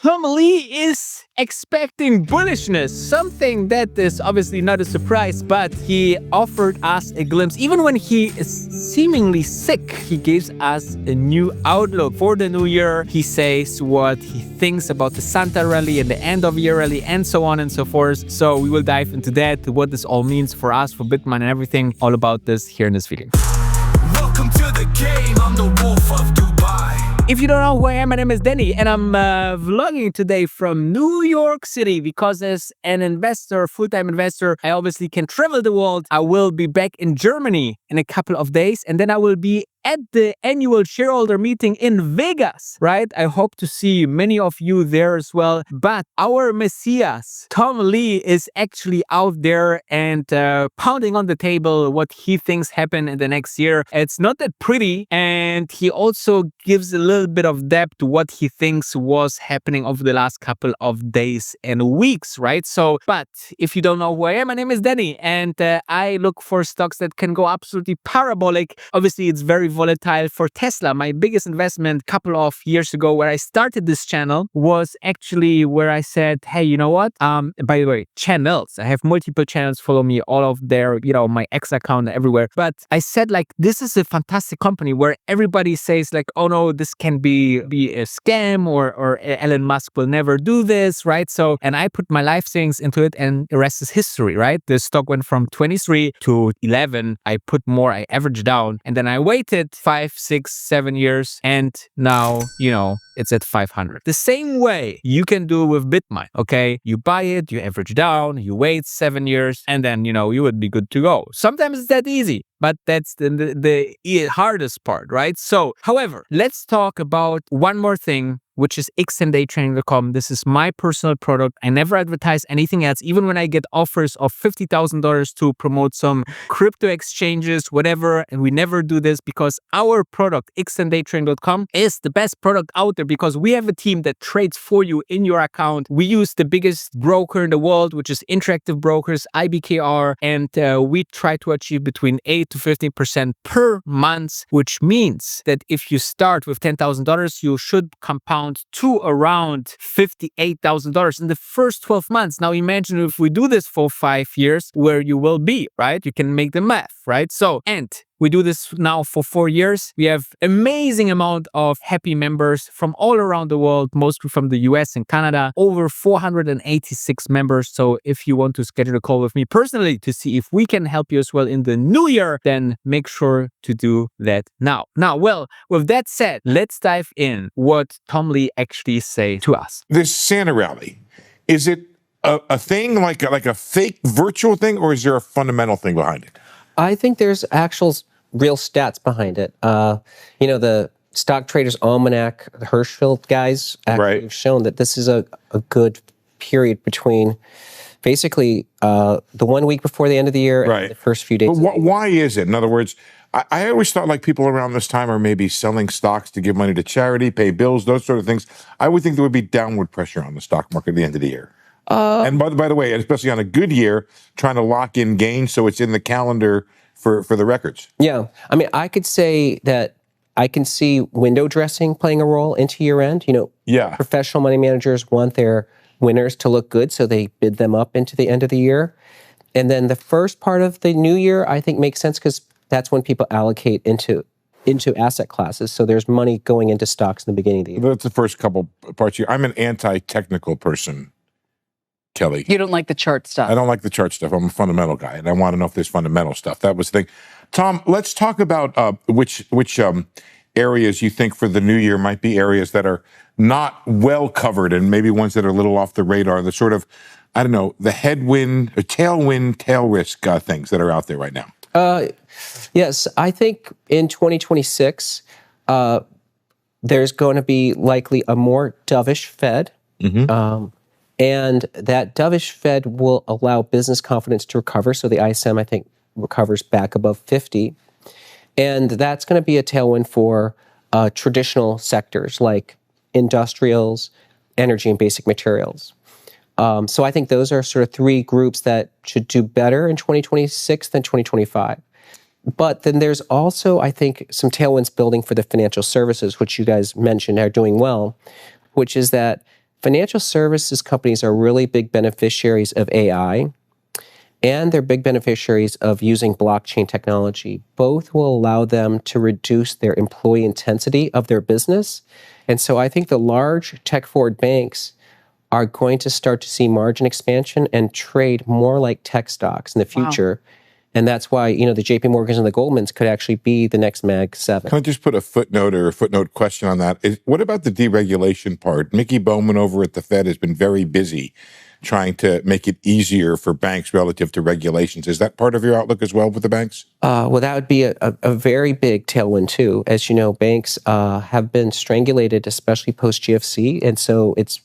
Tom Lee is expecting bullishness, something that is obviously not a surprise, but he offered us a glimpse. Even when he is seemingly sick, he gives us a new outlook for the new year. He says what he thinks about the Santa rally and the end of year rally and so on and so forth. So we will dive into that, what this all means for us, for Bitcoin and everything, all about this here in this video. Welcome to the game, I'm the wolf of Dubai. If you don't know who I am, my name is Danny, and I'm vlogging today from New York City because as an investor, full-time investor, I obviously can travel the world. I will be back in Germany in a couple of days, and then I will be at the annual shareholder meeting in Vegas, right? I hope to see many of you there as well. But our Messias, Tom Lee, is actually out there and pounding on the table what he thinks happen in the next year. It's not that pretty, and he also gives a little bit of depth to what he thinks was happening over the last couple of days and weeks, right? So, but if you don't know who I am, my name is Danny, and I look for stocks that can go absolutely parabolic. Obviously, it's very volatile. For Tesla, my biggest investment a couple of years ago where I started this channel was actually where I said, hey, you know what? By the way, channels. I have multiple channels. Follow me, all of their, my X account everywhere. But I said, like, this is a fantastic company where everybody says, like, oh no, this can be a scam or Elon Musk will never do this, right? So, and I put my life savings into it and the rest is history, right? The stock went from 23 to 11. I put more, I averaged down, and then I waited 5, 6, 7 years, and now, it's at 500. The same way you can do with Bitcoin, okay? You buy it, you average down, you wait 7 years, and then, you would be good to go. Sometimes it's that easy, but that's the hardest part, right? So, however, let's talk about one more thing, which is xndaytrading.com. This is my personal product. I never advertise anything else, even when I get offers of $50,000 to promote some crypto exchanges, whatever, and we never do this because our product, xndaytrading.com, is the best product out there because we have a team that trades for you in your account. We use the biggest broker in the world, which is Interactive Brokers, IBKR, and we try to achieve between 8 to 15% per month, which means that if you start with $10,000, you should compound to around $58,000 in the first 12 months. Now imagine if we do this for 5 years, where you will be, right? You can make the math, right? So, and we do this now for 4 years. We have amazing amount of happy members from all around the world, mostly from the US and Canada, over 486 members. So if you want to schedule a call with me personally to see if we can help you as well in the new year, then make sure to do that now. Well, with that said, let's dive in what Tom Lee actually say to us. This Santa rally, is it a thing like a fake virtual thing, or is there a fundamental thing behind it? I think there's actual real stats behind it. The Stock Traders Almanac, the Hirschfeld guys actually have shown that this is a good period between basically the 1 week before the end of the year and the first few days. But why is it? In other words, I always thought like people around this time are maybe selling stocks to give money to charity, pay bills, those sort of things. I would think there would be downward pressure on the stock market at the end of the year. And by the way, especially on a good year, trying to lock in gains so it's in the calendar for the records. Yeah. I mean, I could say that I can see window dressing playing a role into year end. Professional money managers want their winners to look good, so they bid them up into the end of the year. And then the first part of the new year, I think, makes sense because that's when people allocate into asset classes. So there's money going into stocks in the beginning of the year. That's the first couple parts here. I'm an anti-technical person, Kelly. You don't like the chart stuff. I don't like the chart stuff. I'm a fundamental guy, and I want to know if there's fundamental stuff. That was the thing. Tom, let's talk about which areas you think for the new year might be areas that are not well covered and maybe ones that are a little off the radar, the sort of, I don't know, the headwind, or tailwind, tail risk things that are out there right now. Yes, I think in 2026, there's going to be likely a more dovish Fed. And that dovish Fed will allow business confidence to recover. So the ISM, I think, recovers back above 50. And that's going to be a tailwind for traditional sectors like industrials, energy, and basic materials. So I think those are sort of three groups that should do better in 2026 than 2025. But then there's also, I think, some tailwinds building for the financial services, which you guys mentioned are doing well, which is that financial services companies are really big beneficiaries of AI, and they're big beneficiaries of using blockchain technology. Both will allow them to reduce their employee intensity of their business. And so I think the large tech-forward banks are going to start to see margin expansion and trade more like tech stocks in the future. And that's why, the JP Morgans and the Goldmans could actually be the next Mag 7. Can I just put a footnote or a footnote question on that? What about the deregulation part? Mickey Bowman over at the Fed has been very busy trying to make it easier for banks relative to regulations. Is that part of your outlook as well with the banks? Well, that would be a very big tailwind too. As you know, banks have been strangulated, especially post-GFC. And so it's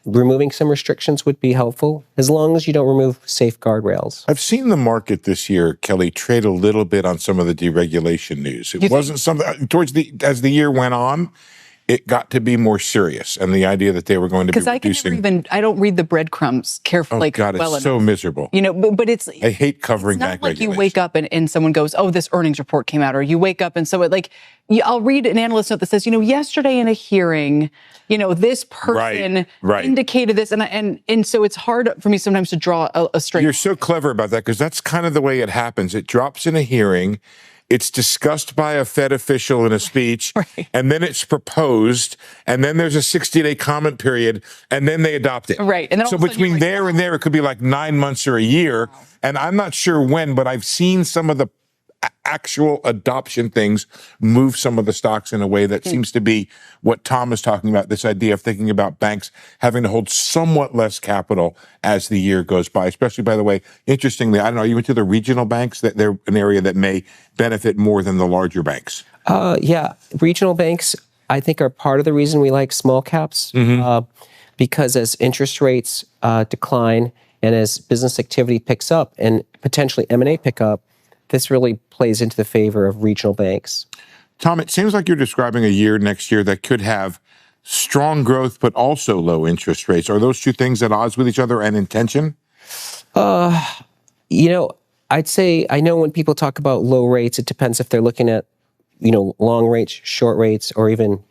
removing some restrictions would be helpful, as long as you don't remove safe guardrails. I've seen the market this year, Kelly, trade a little bit on some of the deregulation news. It wasn't something as the year went on, it got to be more serious, and the idea that they were going to be reducing. I don't read the breadcrumbs carefully. Oh God, it's so miserable. But it's. I hate covering it's not bank like regulation. you wake up and someone goes, "Oh, this earnings report came out," or you wake up and I'll read an analyst note that says, yesterday in a hearing, this person indicated this, and so it's hard for me sometimes to draw a straight. You're so clever about that, because that's kind of the way it happens. It drops in a hearing. It's discussed by a Fed official in a speech, and then it's proposed, and then there's a 60-day comment period, and then they adopt it. Right. And then so between there and there, it could be like 9 months or a year, and I'm not sure when, but I've seen some of the actual adoption things move some of the stocks in a way that seems to be what Tom is talking about, this idea of thinking about banks having to hold somewhat less capital as the year goes by, especially, by the way, interestingly, I don't know, you went to the regional banks, that they're an area that may benefit more than the larger banks. Yeah, regional banks, I think, are part of the reason we like small caps, because as interest rates decline and as business activity picks up and potentially M&A pick up, this really plays into the favor of regional banks. Tom, it seems like you're describing a year next year that could have strong growth, but also low interest rates. Are those two things at odds with each other and in tension? I'd say, I know when people talk about low rates, it depends if they're looking at, long rates, short rates, or even,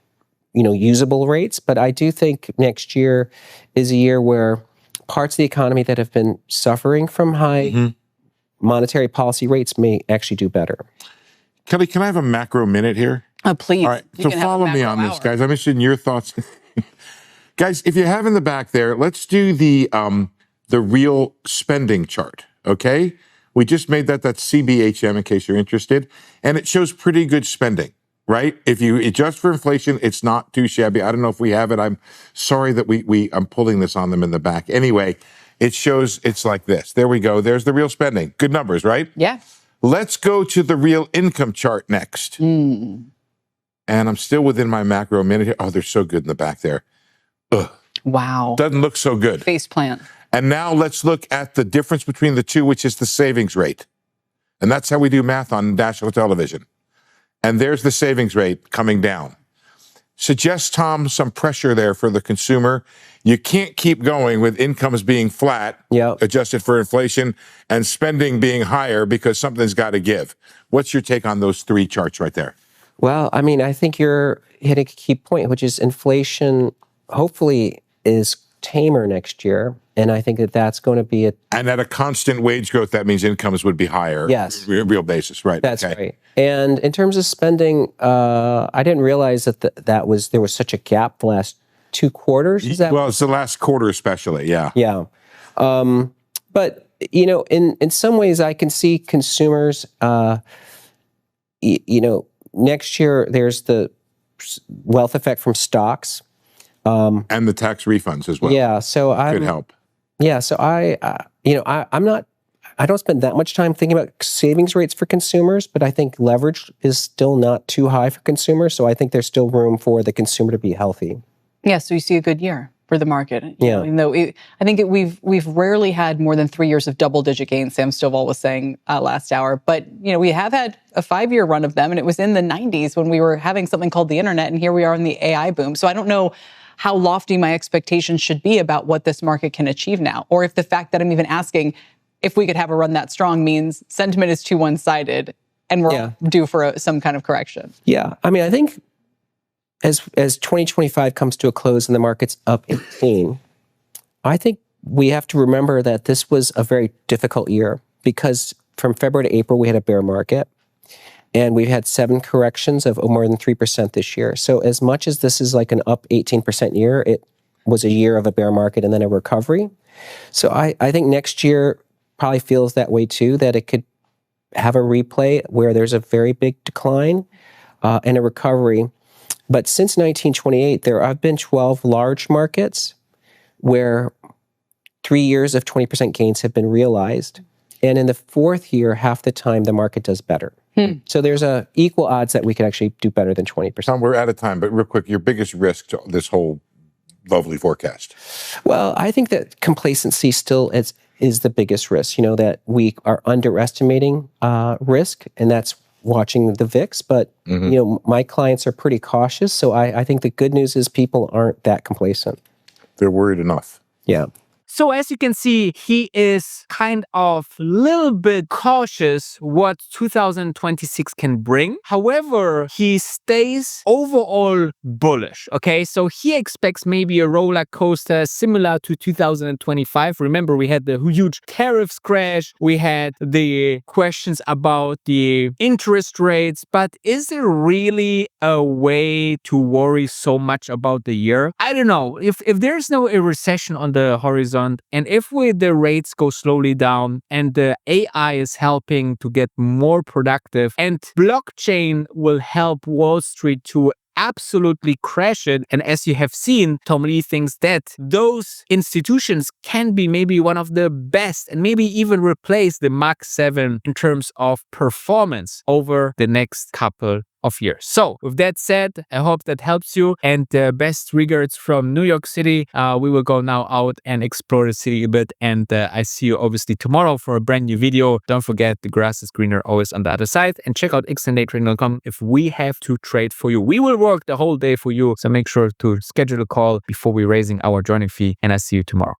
usable rates. But I do think next year is a year where parts of the economy that have been suffering from high monetary policy rates may actually do better. Kelly, can I have a macro minute here? Please. All right, so follow me on this, guys. I'm interested in your thoughts. Guys, if you have in the back there, let's do the real spending chart, okay? We just made that's CBHM in case you're interested, and it shows pretty good spending, right? If you adjust for inflation, it's not too shabby. I don't know if we have it. I'm sorry that I'm pulling this on them in the back. Anyway, it shows it's like this. There we go. There's the real spending. Good numbers, right? Yeah. Let's go to the real income chart next. And I'm still within my macro minute here. Oh, they're so good in the back there. Ugh. Wow. Doesn't look so good. Face plant. And now let's look at the difference between the two, which is the savings rate. And that's how we do math on national television. And there's the savings rate coming down. Suggests, Tom, some pressure there for the consumer. You can't keep going with incomes being flat, adjusted for inflation, and spending being higher, because something's got to give. What's your take on those three charts right there? Well, I think you're hitting a key point, which is inflation hopefully is tamer next year. And I think that's going to be And at a constant wage growth, that means incomes would be higher. Yes. Real basis, right. That's right. And in terms of spending, I didn't realize that there was such a gap the last 2 quarters. Is that well, it's the last quarter especially, yeah. Yeah. But, in some ways I can see consumers, next year there's the wealth effect from stocks. And the tax refunds as well. Yeah, so could help. Yeah, so I don't spend that much time thinking about savings rates for consumers, but I think leverage is still not too high for consumers. So I think there's still room for the consumer to be healthy. Yeah, so you see a good year for the market. Even though I think we've rarely had more than 3 years of double-digit gains. Sam Stovall was saying last hour, but we have had a 5-year run of them, and it was in the 90s when we were having something called the internet, and here we are in the AI boom. So I don't know how lofty my expectations should be about what this market can achieve now, or if the fact that I'm even asking if we could have a run that strong means sentiment is too one-sided and we're due for some kind of correction. Yeah, I think as 2025 comes to a close and the market's up 18, I think we have to remember that this was a very difficult year because from February to April, we had a bear market. And we've had 7 corrections of more than 3% this year. So as much as this is like an up 18% year, it was a year of a bear market and then a recovery. So I think next year probably feels that way too, that it could have a replay where there's a very big decline and a recovery. But since 1928, there have been 12 large markets where 3 years of 20% gains have been realized. And in the 4th year, half the time, the market does better. So there's a equal odds that we could actually do better than 20%. Tom, we're out of time, but real quick, your biggest risk to this whole lovely forecast? Well, I think that complacency still is the biggest risk, that we are underestimating risk, and that's watching the VIX. But, my clients are pretty cautious. So I think the good news is people aren't that complacent. They're worried enough. Yeah. So as you can see, he is kind of little bit cautious what 2026 can bring. However, he stays overall bullish. Okay, so he expects maybe a roller coaster similar to 2025. Remember, we had the huge tariffs crash. We had the questions about the interest rates. But is there really a way to worry so much about the year? I don't know. If there's no recession on the horizon, and if the rates go slowly down and the AI is helping to get more productive and blockchain will help Wall Street to absolutely crash it. And as you have seen, Tom Lee thinks that those institutions can be maybe one of the best and maybe even replace the Mach 7 in terms of performance over the next couple of years. So with that said, I hope that helps you, and best regards from New York City. We will go now out and explore the city a bit, and I see you obviously tomorrow for a brand new video. Don't forget, the grass is greener always on the other side, and check out xtendaytrading.com if we have to trade for you. We will work the whole day for you, so make sure to schedule a call before we're raising our joining fee, and I see you tomorrow.